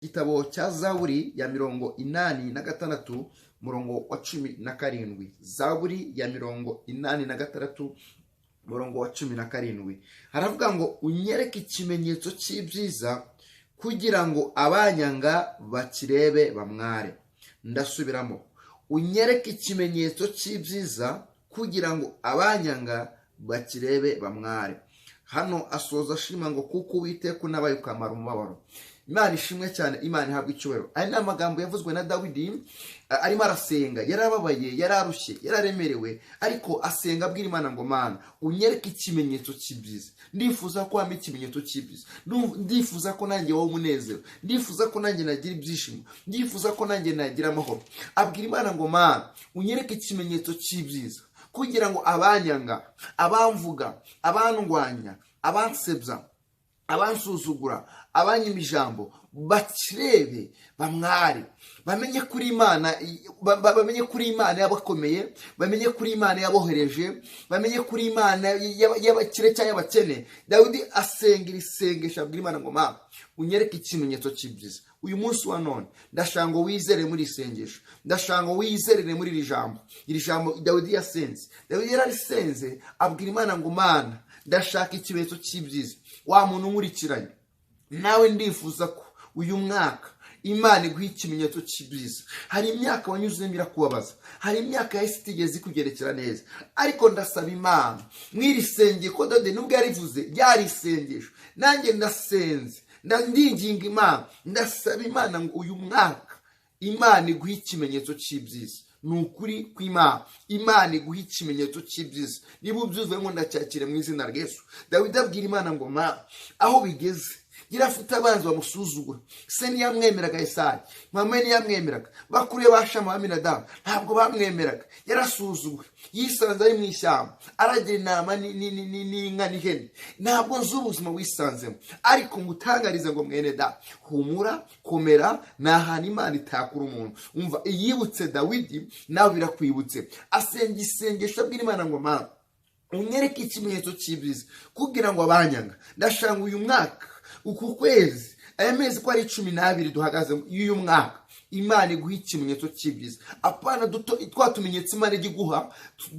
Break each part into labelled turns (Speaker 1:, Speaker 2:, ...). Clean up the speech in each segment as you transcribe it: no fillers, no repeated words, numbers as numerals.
Speaker 1: Igitabo cya Zaburi ya 86 murongo wa 17. Zaburi ya 86 murongo wa 17. Haravuga ngo unyereke ikimenyetso cy'ibyiza kugira ngo abanyanga bakirebe bamware. Ndasubiramo, unyereke ikimenyetso cy'ibyiza kugira ngo abanyanga bakirebe bamware. Hano asoza ashima ngo kuko Uwiteka unabaye ukamara umubabaro. Imana ishimwe cyane, Imana ihabwa icyubahiro. Aya ni amagambo yavuzwe na Dawidi arimo arasenga, yarababaye, yararushye, yararemerewe, ariko asenga abwira Imana ngo Mana unyereke ikimenyetso cy'ibyiza. Ndifuza ko wampa ikimenyetso cy'ibyiza. Ndifuza ko nanjye wowe umunezero. Ndifuza ko nanjye nagira ibyishimo. Ndifuza ko nanjye nagira amahoro. Abwira Imana ngo Mana unyereke ikimenyetso cy'ibyiza kugira ngo abanyanga, abamvuga, abandwanya, abansebya, abansuzugura, abanyima ijambo bakirebe bamware, bamenye kuri Imana, bamenye kuri Imana yabakomeye, bamenye kuri Imana yabohereje, bamenye kuri Imana y'abakire cyangwa y'abakene. Dawidi asengera isengesho abwira Imana ngo Mana unyereke ikimenyetso cy'ibyiza. Uyu munsi wa none ndashaka ngo wizere muri isengesho, ndashaka ngo wizerere muri iri jambo Dawidi yasenze. Dawidi yararisenze abwira Imana ngo Mana ndashaka ikimenyetso cy'ibyiza. Wa muntu nkurikiranye nawe ndifuza ko uyu mwaka Imana iguha ikimenyetso cy'ibyiza. Hari imyaka wanyuzemo irakubabaza, hari imyaka yahise itigeze ikugerekera neza, ariko ndasaba Imana mwiri senge ko Dawidi nubwo yarivuze ryari isengesho, nanjye ndasenze ndinginga Imana, ndasaba Imana ngo uyu mwaka Imana iguha ikimenyetso cy'ibyiza. Nukuri kw'Imana, Imana iguha ikimenyetso cy'ibyiza. Niba ubyuzuye ngo ndacyakire mu izina rya Yesu. Dawidi abwira Imana ngo Mana aho bigeze girafite abanzi bamusuzugura. Se ntiyamwemeraga Yesayi, mama ntiyamwemeraga, bakuriye bashama Aminadabu ntabwo bamwemeraga, yarasuzuguwe, yisanze ari mu ishyamba aragira inama n'inka n'ihene. Ntabwo nzi ubuzima wisanzemo, ariko ngutangarize ngo mwene da humura, komera, ni ahantu Imana itakura umuntu. Umva iyibutse Dawidi nawe birakwibutse. Asenga isengesho abwira Imana ngo Mana unyereke ikimenyetso cy'ibyiza kugira ngo abanyanga. Ndashanga uyu mwaka, uku kwezi, aya mezi ko ari 12 duhagaze y'uyu mwaka, Imana iguha ikimenyetso cy'ibyiza. Apana twatumenyetse Imana igiguha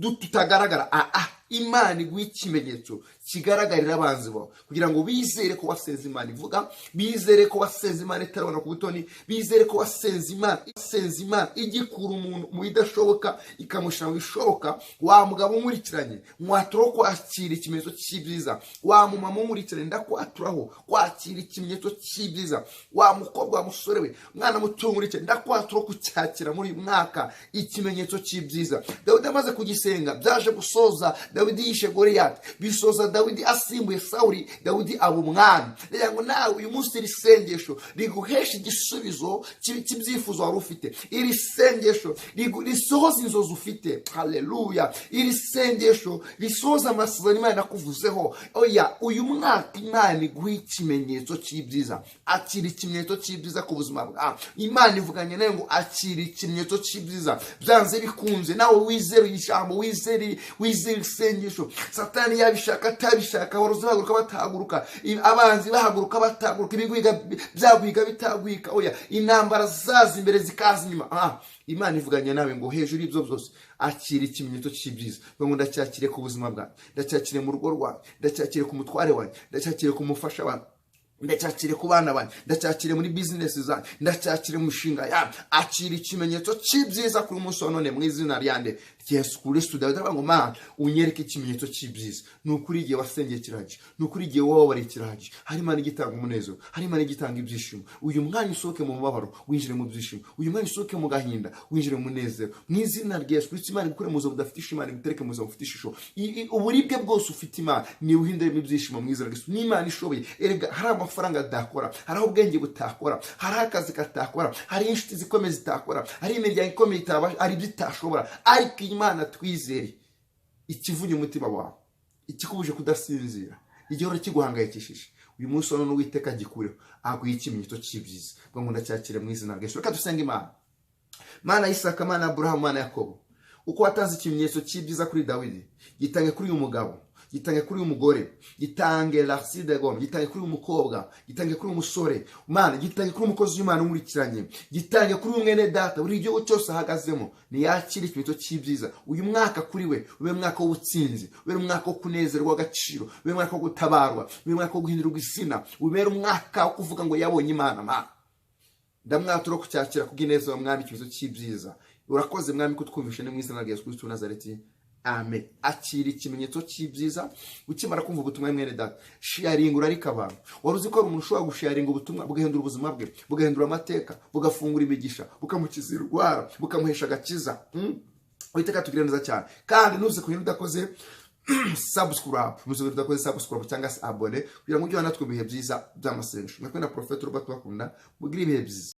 Speaker 1: tutagaragara. Imana iguha ikimenyetso kigaragarira abanzi bawe kugira ngo bizere ko wasenze Imana ivuga, bizere ko wasenze Imana itarabona ku butoni, bizere ko wasenze Imana igikura umuntu mu bidashoboka ikamushyira mu bishoboka. Wa mugabo umurikiranye mwaturo kwakira ikimenyetso cy'ibyiza, wa mumama umurikiranye ndakwaturaho kwakira ikimenyetso cy'ibyiza, wa mukobwa wa musore we mwana muto umurikiranye ndakwaturaho kucyakira muri uyu mwaka ikimenyetso cy'ibyiza. Dawidi amaze kugisenga byaje gusoza. Dawidi yishe Goliyati, bisoza Dawidi asimbuye Sawuli, Dawidi aba umwami. Rero ngo nawe uyu munsi iri sengesho riguhesha igisubizo cy'ibyifuzo wari ufite. Iri sengesho risohoza inzozi ufite. Haleluya. Iri sengesho risohoza amasezerano Imana yakuvuzeho. Oya, uyu mwaka Imana iguha ikimenyetso cy'ibyiza. Akira ikimenyetso cy'ibyiza ku buzima bwawe. Imana ivuganye nawe ngo akira ikimenyetso cy'ibyiza. Byanze bikunze nawe wizere ijambo, wizere isengesho. Satani yabishaka atabishaka, waruzi bahaguruka batahaguruka, abanzi bahaguruka batahaguruka, ibigwiga byagwiga bitagwika. Oya, intambara zaza imbere zikaza inyuma. Imana ivuganye nawe ngo hejuru y'ibyo byose akira ikimenyetso cy'ibyiza. Ngo ndacyakire ku buzima bwawe, ndacyakire mu rugo rwawe, ndacyakire ku mutware wawe, ndacyakire ku mufasha wawe, ndacyakire ku bana banyu, ndacyakire muri business zanyu, ndacyakire mu mushinga yanyu. Akira ikimenyetso cy'ibyiza kuri umunsi wa none mu izina ryande Yesu Kristo. Dawidi ngo Mana unyereke ikimenyetso cy'ibyiza. Nukuri igihe wasengeye kirahagije, nukuri igihe wowe wari kirahagije. Hari Imana igitanga umunezero, hari Imana igitanga ibyishimo. Uyu mwanya usohoke mu mubabaro winjire mu byishimo, uyu mwanya usohoke mu gahinda winjire mu munezero mu izina rya Yesu Kristo. Imana ikure mu buzima budafite Imana igutereke mu buzima bufite ishusho. Uburibwe bwose ufite Imana ni uhindure mu byishimo mu izina rya Yesu. Ni Imana ishoboye. Erega hari amafaranga adakora, hari ubwenge butakora, hari akazi katakora, hari inshuti zikomeye zitakora, hari imiryango ikomeye itabasha, hari bitashobora. Ariko Imana twizere ikivunye umutima wawe, ikikubuje kudasinzira, igihora kiguhangayikishije, uyu munsi none Uwiteka gikureho aguha ikimenyetso cy'ibyiza. Ngo ndacyakire mu izina rya Yesu. Reka dusenge Imana. Mana y'Isaka, Mana Abrahamu, Mana Yakobo, uko watanze ikimenyetso cy'ibyiza kuri Dawidi, gitange kuri uyu mugabo gitange kuri uyu mugore, gitange Larside Gom, gitange kuri uyu mukobwa, gitange kuri uyu musore, Mana gitange kuri umukozi w'Imana umurikiranye, gitange kuri uyu mwene data, buri gihugu cyose ahagazemo niyakire ikimenyetso cy'ibyiza. Uyu mwaka kuri we ube mwaka w'ubutsinzi, ube umwaka wo kunezerwa agaciro, ube umwaka wo gutabarwa, ube umwaka wo guhindurwa izina, ube umwaka wo kuvuga ngo yabonye Imana. Mana ndamwatura kucyakira kubw'ineza mwami ikimenyetso cy'ibyiza. Urakoze mwami ko twumvishe mu izina rya Yesu Kristo wa Nazareti. Amen. Akira ikimenyetso cy'ibyiza ukimara kumva ubutumwa mwene data. Sharing urarika abantu. Waruzi ko umuntu ushobora gusharinga ubutumwa bugahindura ubuzima bwe, bugahindura amateka, bugafungura imigisha, bukamukiza indwara, bukamuhesha agakiza. Witeka tugira neza cyane. Kandi nuze kugira udakoze subscribe cyangwa se abone kugira ngo ujye natwe ibihe byiza by'amasengesho. Nakwe na Prophet Robert bakunda mugira ibihe byiza.